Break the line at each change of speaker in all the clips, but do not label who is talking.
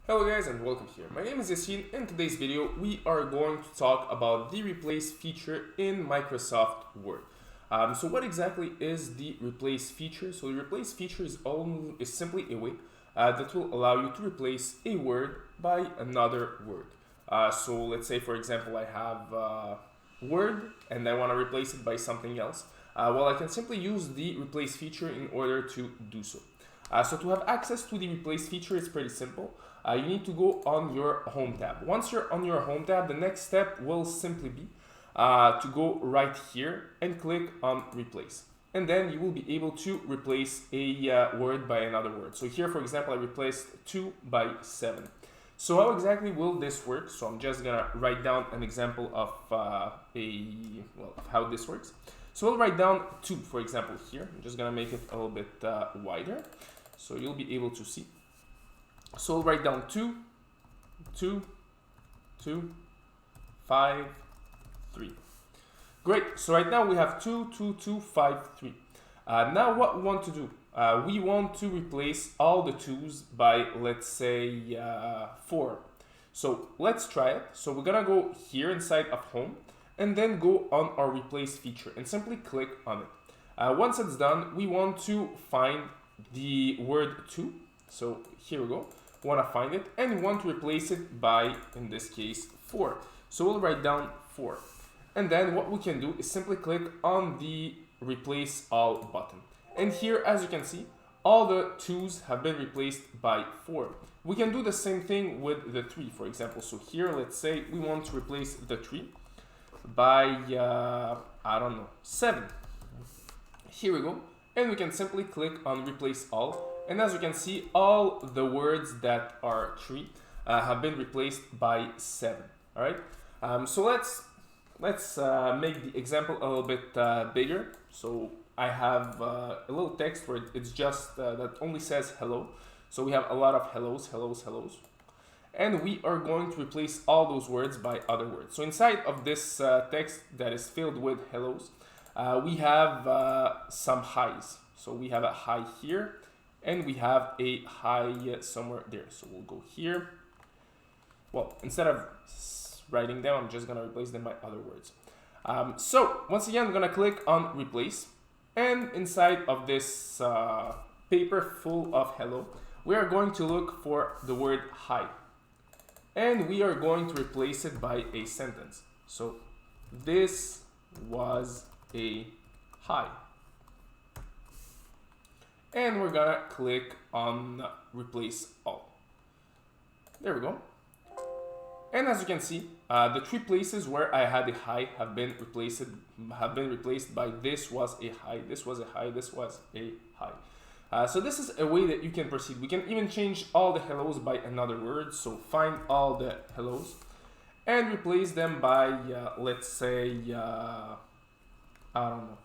Hello guys and welcome here. My name is Yassine. In today's video we are going to talk about the replace feature in Microsoft Word. So what exactly is the replace feature? So the replace feature is simply a way that will allow you to replace a word by another word. So let's say for example I have word and I want to replace it by something else. Well, I can simply use the replace feature in order to do so. So to have access to the replace feature, it's pretty simple. You need to go on your home tab. Once you're on your home tab, the next step will simply be to go right here and click on replace. And then you will be able to replace a word by another word. So here, for example, I replaced 2 by 7. So how exactly will this work? So I'm just gonna write down an example of how this works. So we'll write down 2, for example, here. I'm just gonna make it a little bit wider, so you'll be able to see. So we'll write down 2, 2, 2, 5, 3. Great. So right now we have 2, 2, 2, 5, 3. Now what we want to do? We want to replace all the 2's by, let's say, 4. So let's try it. So we're gonna go here inside of home and then go on our replace feature and simply click on it. Once it's done, we want to find the word 2. So here we go. We want to find it and we want to replace it by, in this case, 4. So we'll write down 4. And then what we can do is simply click on the replace all button. And here, as you can see, all the 2's have been replaced by 4. We can do the same thing with the 3, for example. So here, let's say we want to replace the 3 by, I don't know, 7. Here we go. And we can simply click on replace all. And as you can see, all the words that are 3 have been replaced by 7. All right. So let's make the example a little bit bigger. So I have a little text where it's just that only says hello. So we have a lot of hellos, hellos, hellos. And we are going to replace all those words by other words. So inside of this text that is filled with hellos, we have some highs. So we have a hi here, and we have a hi somewhere there. So we'll go here. Well, instead of writing them, I'm just gonna replace them by other words. So once again, I'm gonna click on replace. And inside of this paper full of hello, we are going to look for the word hi. And we are going to replace it by a sentence. So this was a hi. And we're gonna click on replace all. There we go. And as you can see, the 3 places where I had a hi have been replaced by this was a hi, this was a hi, this was a hi. So this is a way that you can proceed. We can even change all the hellos by another word. So find all the hellos and replace them by, let's say, I don't know,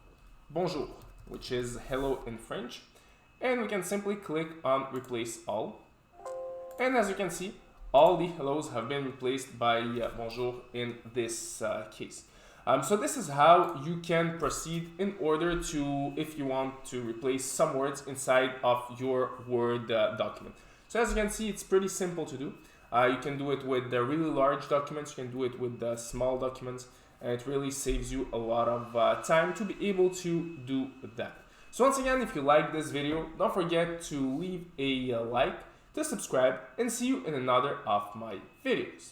bonjour, which is hello in French. And we can simply click on replace all. And as you can see, all the hellos have been replaced by bonjour in this case. So this is how you can proceed in order to, if you want to replace some words inside of your Word document. So as you can see, it's pretty simple to do. You can do it with the really large documents, you can do it with the small documents, and it really saves you a lot of time to be able to do that. So once again, if you like this video, don't forget to leave a like, to subscribe, and see you in another of my videos.